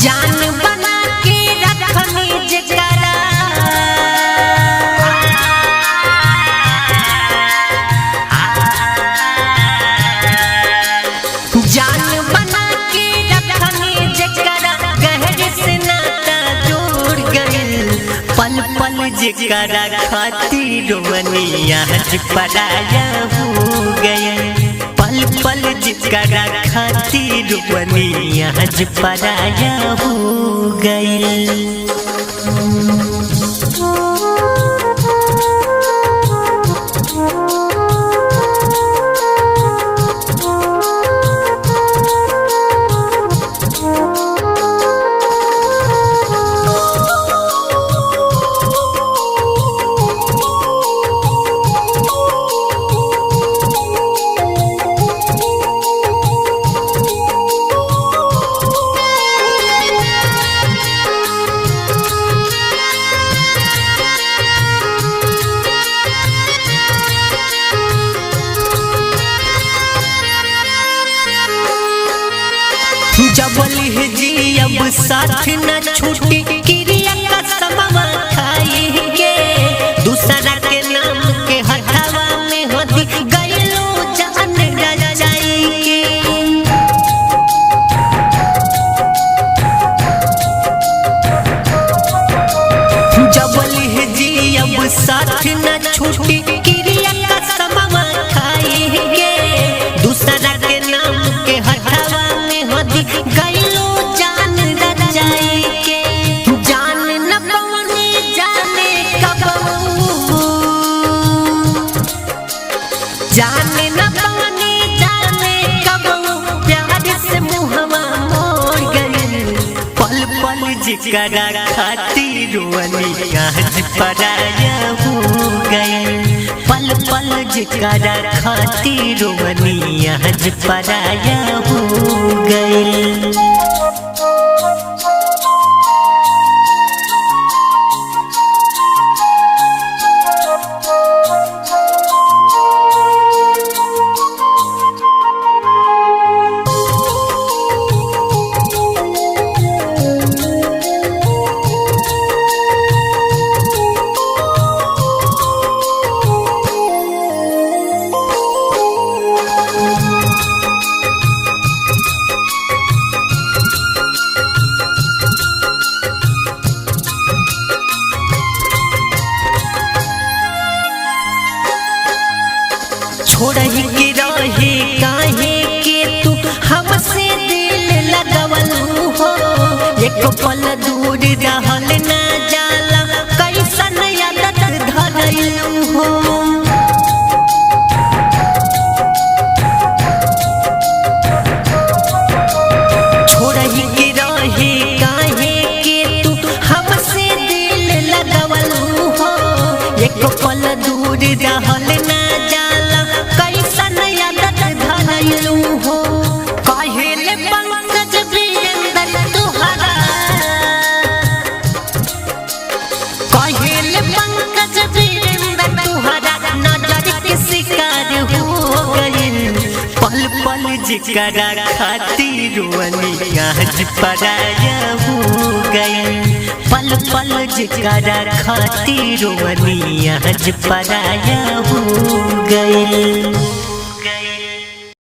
जान बना के रखनी जकरा जान बना के रखनी जकरा गहर से नाता जोड़ गइल पल पल जकरा खातिर रोवनिया पराया हो गइल पल पल जकरा खातिर रोवनिया पराया हो गइल। जबली जी अब साथ न छूटी क्रिया का समवा खाएंगे दूसरा के नाम के हटावा में होती गइलो जान जाएंगे। जबली जी अब साथ न छूटी क्रिया का समवा खाएंगे दूसरा के नाम के हटावा गइलो जान जाए के जान न पवनी जाने कब जाने न पवनी जाने कब प्यार से मुहवा मोड़ गइल पल पल जकरा खातिर रोवनिया पराया हो गइल पल पल जकरा खातिर रोवनिया पराया हो गइल। छोड़ही के रहे काहे के तू हमसे दिल लगवल हो एक पल दूर रहल ना जाला कैसन आदत धरल हो। छोड़ही के रहे काहे के तू हमसे दिल लगवल हो एक पल दूर रहल ना हो काहेले पंकज वीरेंद्र तुहरा काहेले पंकज वीरेंद्र तुहरा नजर के शिकार हो गइल पल पल जकरा खातिर रोवनिया पराया हो गइल पल पल जकरा खातिर रोवनिया पराया हो गइल।